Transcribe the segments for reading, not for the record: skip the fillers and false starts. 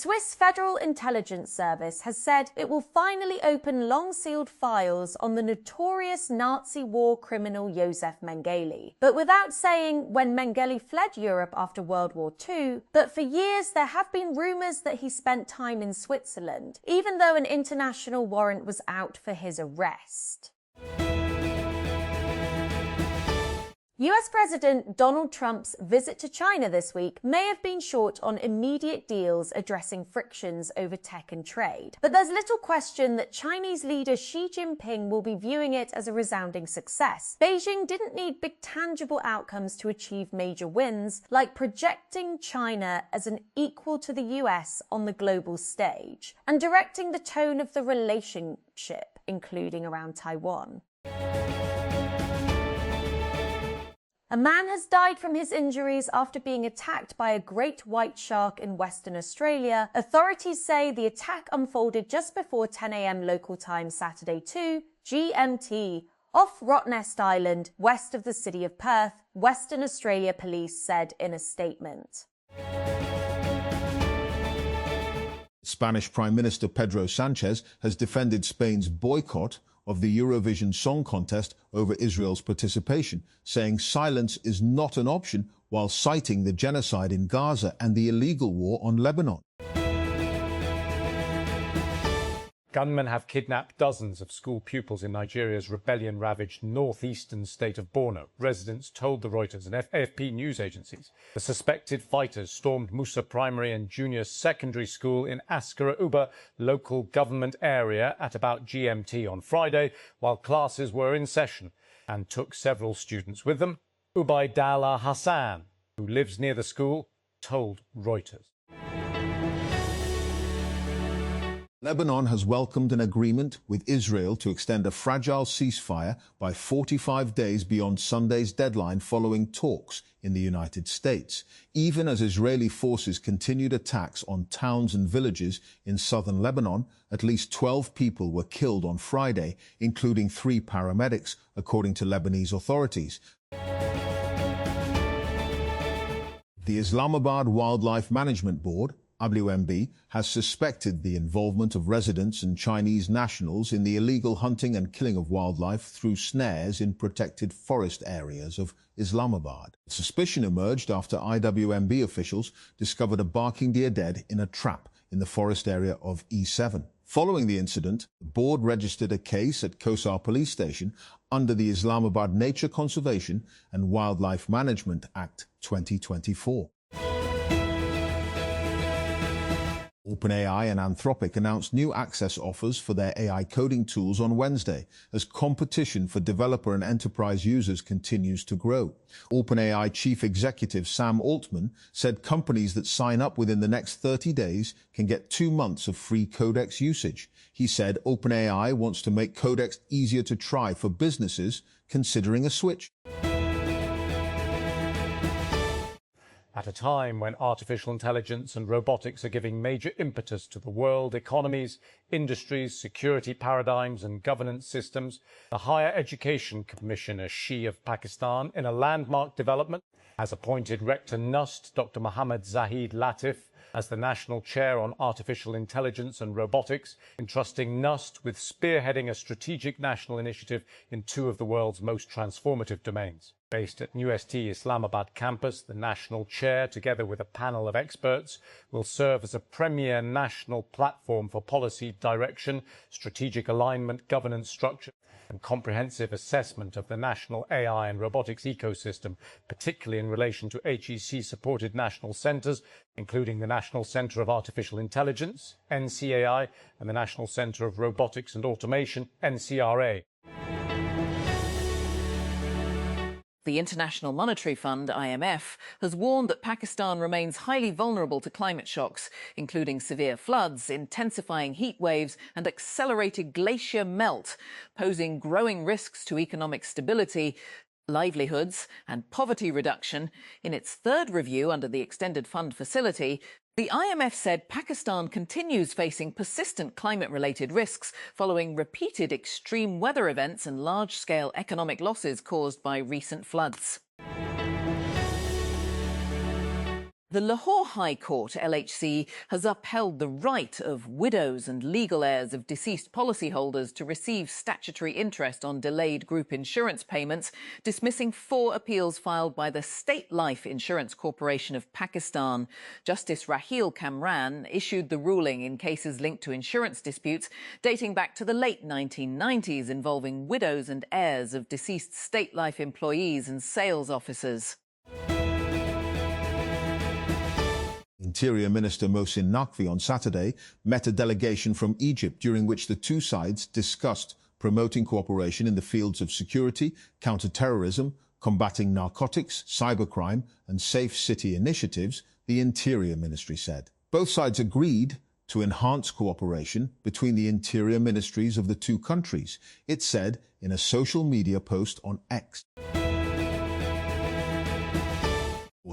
Swiss Federal Intelligence Service has said it will finally open long-sealed files on the notorious Nazi war criminal Josef Mengele, but without saying when Mengele fled Europe after World War II. But for years there have been rumours that he spent time in Switzerland, even though an international warrant was out for his arrest. US President Donald Trump's visit to China this week may have been short on immediate deals addressing frictions over tech and trade. But there's little question that Chinese leader Xi Jinping will be viewing it as a resounding success. Beijing didn't need big tangible outcomes to achieve major wins, like projecting China as an equal to the US on the global stage, and directing the tone of the relationship, including around Taiwan. A man has died from his injuries after being attacked by a great white shark in Western Australia. Authorities say the attack unfolded just before 10 a.m. local time Saturday 2 GMT off Rottnest Island, west of the city of Perth, Western Australia police said in a statement. Spanish Prime Minister Pedro Sanchez has defended Spain's boycott of the Eurovision Song Contest over Israel's participation, saying silence is not an option, while citing the genocide in Gaza and the illegal war on Lebanon. Gunmen have kidnapped dozens of school pupils in Nigeria's rebellion-ravaged northeastern state of Borno, residents told the Reuters and AFP news agencies. The suspected fighters stormed Musa Primary and Junior Secondary School in Askara Uba local government area at about GMT on Friday, while classes were in session, and took several students with them. Ubaidallah Hassan, who lives near the school, told Reuters. Lebanon has welcomed an agreement with Israel to extend a fragile ceasefire by 45 days beyond Sunday's deadline following talks in the United States, even as Israeli forces continued attacks on towns and villages in southern Lebanon. At least 12 people were killed on Friday, including 3 paramedics, according to Lebanese authorities. The Islamabad Wildlife Management Board, WMB, has suspected the involvement of residents and Chinese nationals in the illegal hunting and killing of wildlife through snares in protected forest areas of Islamabad. Suspicion emerged after IWMB officials discovered a barking deer dead in a trap in the forest area of E7. Following the incident, the board registered a case at Kosar police station under the Islamabad Nature Conservation and Wildlife Management Act 2024. OpenAI and Anthropic announced new access offers for their AI coding tools on Wednesday, as competition for developer and enterprise users continues to grow. OpenAI Chief Executive Sam Altman said companies that sign up within the next 30 days can get 2 months of free Codex usage. He said OpenAI wants to make Codex easier to try for businesses considering a switch. At a time when artificial intelligence and robotics are giving major impetus to the world economies, industries, security paradigms and governance systems, the Higher Education Commissioner Shi of Pakistan, in a landmark development, has appointed Rector NUST Dr. Mohammad Zahid Latif as the National Chair on Artificial Intelligence and Robotics, entrusting NUST with spearheading a strategic national initiative in 2 of the world's most transformative domains. Based at UST Islamabad campus, the National Chair, together with a panel of experts, will serve as a premier national platform for policy direction, strategic alignment, governance structure, and comprehensive assessment of the national AI and robotics ecosystem, particularly in relation to HEC-supported national centres, including the National Centre of Artificial Intelligence, NCAI, and the National Centre of Robotics and Automation, NCRA. The International Monetary Fund, IMF, has warned that Pakistan remains highly vulnerable to climate shocks, including severe floods, intensifying heat waves and accelerated glacier melt, posing growing risks to economic stability, livelihoods and poverty reduction. In its 3rd review under the Extended Fund Facility, the IMF said Pakistan continues facing persistent climate-related risks following repeated extreme weather events and large-scale economic losses caused by recent floods. The Lahore High Court, LHC, has upheld the right of widows and legal heirs of deceased policyholders to receive statutory interest on delayed group insurance payments, dismissing 4 appeals filed by the State Life Insurance Corporation of Pakistan. Justice Raheel Kamran issued the ruling in cases linked to insurance disputes dating back to the late 1990s involving widows and heirs of deceased State Life employees and sales officers. Interior Minister Mohsin Naqvi on Saturday met a delegation from Egypt during which the two sides discussed promoting cooperation in the fields of security, counter-terrorism, combating narcotics, cybercrime and safe city initiatives, the Interior Ministry said. Both sides agreed to enhance cooperation between the interior ministries of the two countries, it said in a social media post on X.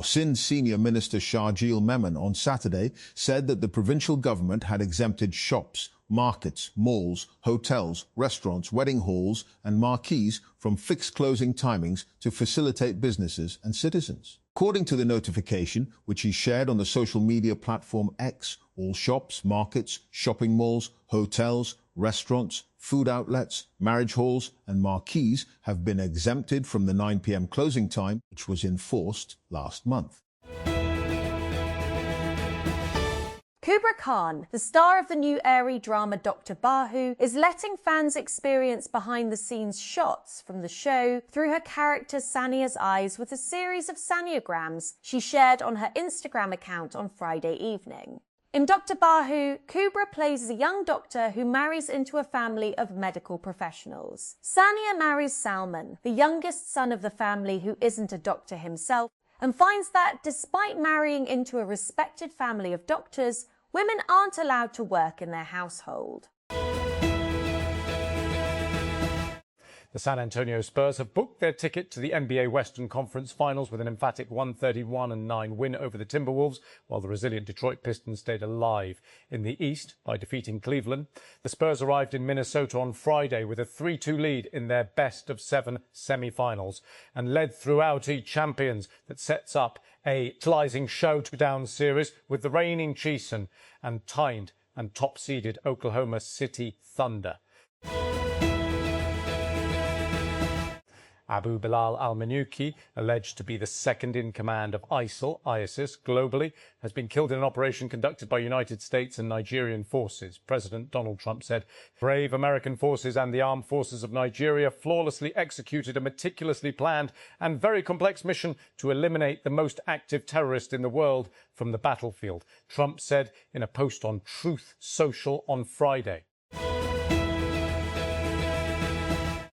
Sindh Senior Minister Sharjeel Memon on Saturday said that the provincial government had exempted shops, markets, malls, hotels, restaurants, wedding halls and marquees from fixed closing timings to facilitate businesses and citizens. According to the notification, which he shared on the social media platform X, all shops, markets, shopping malls, hotels, restaurants, food outlets, marriage halls and marquees have been exempted from the 9 p.m. closing time, which was enforced last month. Kubra Khan, the star of the new airy drama Dr. Bahu, is letting fans experience behind-the-scenes shots from the show through her character Sania's eyes with a series of Saniagrams she shared on her Instagram account on Friday evening. In Dr. Bahu, Kubra plays a young doctor who marries into a family of medical professionals. Sania marries Salman, the youngest son of the family who isn't a doctor himself, and finds that despite marrying into a respected family of doctors, women aren't allowed to work in their household. The San Antonio Spurs have booked their ticket to the NBA Western Conference Finals with an emphatic 131-9 win over the Timberwolves, while the resilient Detroit Pistons stayed alive in the East by defeating Cleveland. The Spurs arrived in Minnesota on Friday with a 3-2 lead in their best-of-7 semi-finals and led throughout each champions that sets up a tantalizing showdown series with the reigning Chiefs and tied and top-seeded Oklahoma City Thunder. Abu Bilal al-Manuki, alleged to be the second-in-command of ISIS globally, has been killed in an operation conducted by United States and Nigerian forces. President Donald Trump said, "Brave American forces and the armed forces of Nigeria flawlessly executed a meticulously planned and very complex mission to eliminate the most active terrorist in the world from the battlefield," Trump said in a post on Truth Social on Friday.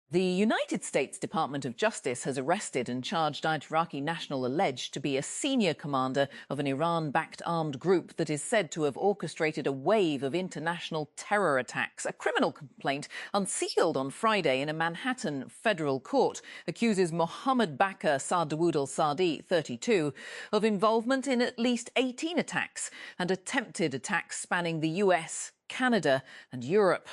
The United States Department of Justice has arrested and charged an Iraqi national alleged to be a senior commander of an Iran-backed armed group that is said to have orchestrated a wave of international terror attacks. A criminal complaint unsealed on Friday in a Manhattan federal court accuses Mohammed Bakr Sardawood al-Sadi, 32, of involvement in at least 18 attacks and attempted attacks spanning the US, Canada and Europe.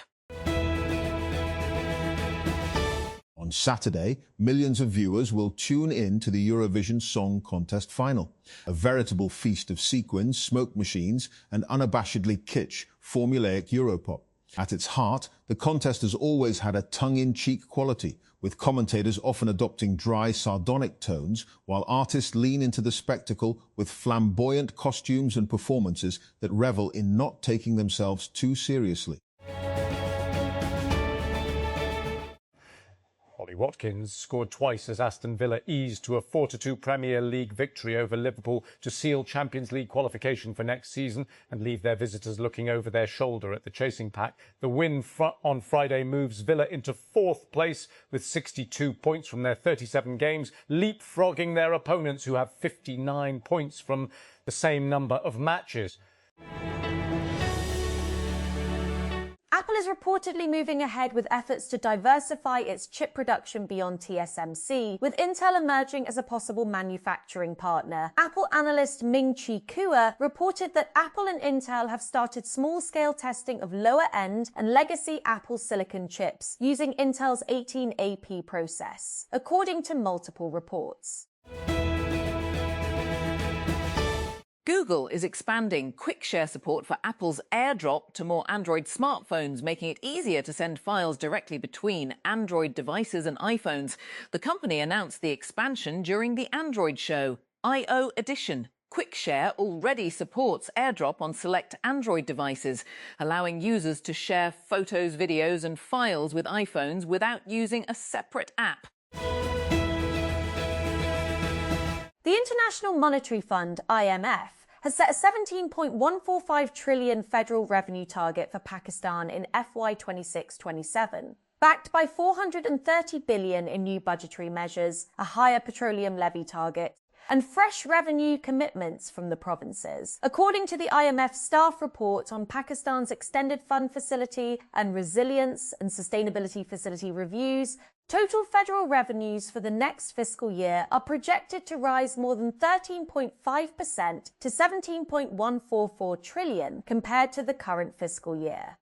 On Saturday, millions of viewers will tune in to the Eurovision Song Contest final. A veritable feast of sequins, smoke machines and unabashedly kitsch, formulaic Europop. At its heart, the contest has always had a tongue-in-cheek quality, with commentators often adopting dry, sardonic tones, while artists lean into the spectacle with flamboyant costumes and performances that revel in not taking themselves too seriously. Ollie Watkins scored twice as Aston Villa eased to a 4-2 Premier League victory over Liverpool to seal Champions League qualification for next season and leave their visitors looking over their shoulder at the chasing pack. The win on Friday moves Villa into 4th place with 62 points from their 37 games, leapfrogging their opponents who have 59 points from the same number of matches. Apple is reportedly moving ahead with efforts to diversify its chip production beyond TSMC, with Intel emerging as a possible manufacturing partner. Apple analyst Ming-Chi Kuo reported that Apple and Intel have started small-scale testing of lower-end and legacy Apple silicon chips using Intel's 18AP process, according to multiple reports. Google is expanding quick share support for Apple's AirDrop to more Android smartphones, making it easier to send files directly between Android devices and iPhones. The company announced the expansion during the Android show, I/O Edition. QuickShare already supports AirDrop on select Android devices, allowing users to share photos, videos and files with iPhones without using a separate app. The International Monetary Fund, IMF, has set a 17.145 trillion federal revenue target for Pakistan in FY 26-27, backed by 430 billion in new budgetary measures, a higher petroleum levy target, and fresh revenue commitments from the provinces. According to the IMF staff report on Pakistan's Extended Fund Facility and Resilience and Sustainability Facility reviews, total federal revenues for the next fiscal year are projected to rise more than 13.5% to 17.144 trillion compared to the current fiscal year.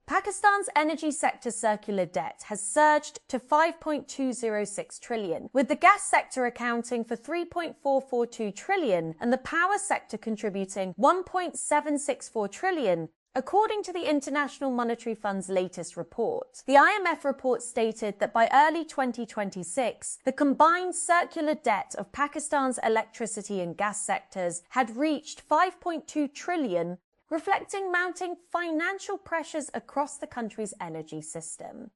Pakistan's energy sector circular debt has surged to 5.206 trillion, with the gas sector accounting for 3.442 trillion and the power sector contributing 1.764 trillion. According to the International Monetary Fund's latest report, the IMF report stated that by early 2026, the combined circular debt of Pakistan's electricity and gas sectors had reached 5.2 trillion, reflecting mounting financial pressures across the country's energy system.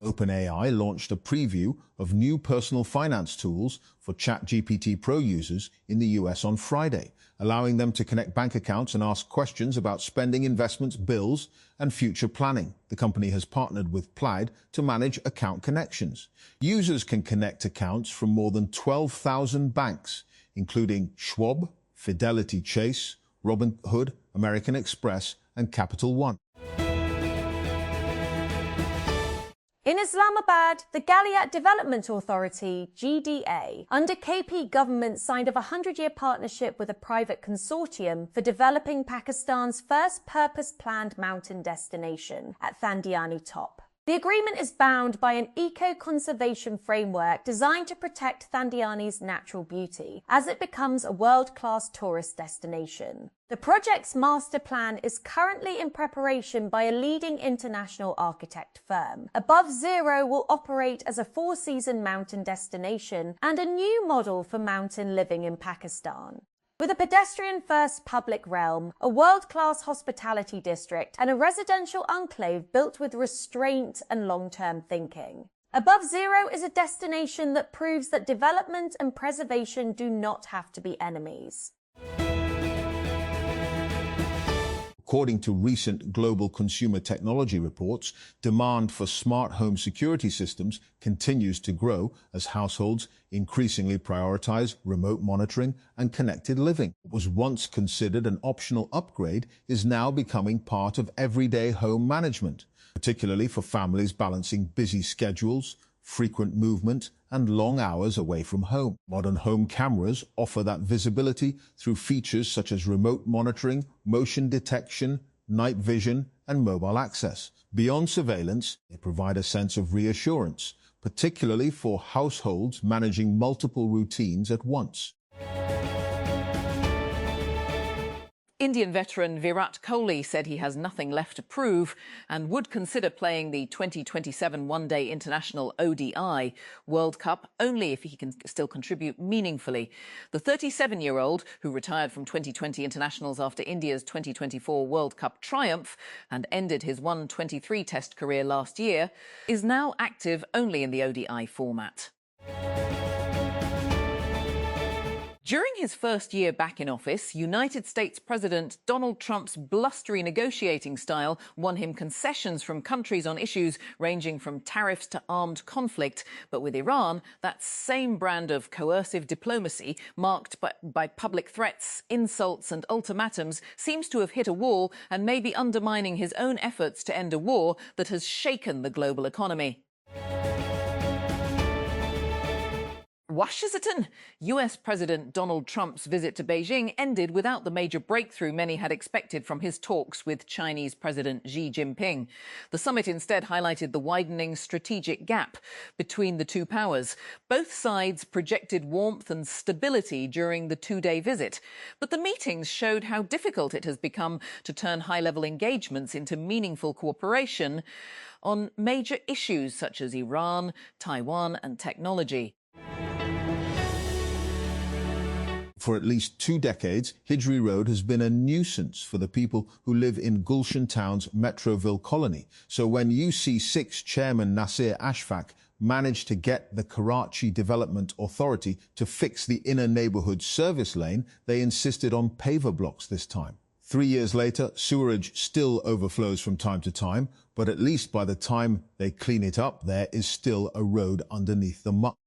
OpenAI launched a preview of new personal finance tools for ChatGPT Pro users in the US on Friday, allowing them to connect bank accounts and ask questions about spending, investments, bills, and future planning. The company has partnered with Plaid to manage account connections. Users can connect accounts from more than 12,000 banks, including Schwab, Fidelity Chase, Robinhood, American Express, and Capital One. In Islamabad, the Galiat Development Authority, GDA, under KP government signed a 100-year partnership with a private consortium for developing Pakistan's first purpose-planned mountain destination at Thandiani Top. The agreement is bound by an eco-conservation framework designed to protect Thandiani's natural beauty as it becomes a world-class tourist destination. The project's master plan is currently in preparation by a leading international architect firm. Above Zero will operate as a four-season mountain destination and a new model for mountain living in Pakistan. With a pedestrian-first public realm, a world-class hospitality district, and a residential enclave built with restraint and long-term thinking. Above Zero is a destination that proves that development and preservation do not have to be enemies. According to recent global consumer technology reports, demand for smart home security systems continues to grow as households increasingly prioritize remote monitoring and connected living. What was once considered an optional upgrade is now becoming part of everyday home management, particularly for families balancing busy schedules, frequent movement, and long hours away from home. Modern home cameras offer that visibility through features such as remote monitoring, motion detection, night vision, and mobile access. Beyond surveillance, they provide a sense of reassurance, particularly for households managing multiple routines at once. Indian veteran Virat Kohli said he has nothing left to prove and would consider playing the 2027 one-day international ODI World Cup only if he can still contribute meaningfully. The 37-year-old, who retired from 2020 internationals after India's 2024 World Cup triumph and ended his 123 Test career last year, is now active only in the ODI format. During his first year back in office, United States President Donald Trump's blustery negotiating style won him concessions from countries on issues ranging from tariffs to armed conflict. But with Iran, that same brand of coercive diplomacy, marked by public threats, insults and ultimatums, seems to have hit a wall and may be undermining his own efforts to end a war that has shaken the global economy. Washington. US President Donald Trump's visit to Beijing ended without the major breakthrough many had expected from his talks with Chinese President Xi Jinping. The summit instead highlighted the widening strategic gap between the two powers. Both sides projected warmth and stability during the two-day visit. But the meetings showed how difficult it has become to turn high-level engagements into meaningful cooperation on major issues such as Iran, Taiwan and technology. For at least 2 decades, Hijri Road has been a nuisance for the people who live in Gulshan Town's Metroville colony. So when UC6 Chairman Nasir Ashfaq managed to get the Karachi Development Authority to fix the inner neighbourhood service lane, they insisted on paver blocks this time. 3 years later, sewerage still overflows from time to time, but at least by the time they clean it up, there is still a road underneath the muck.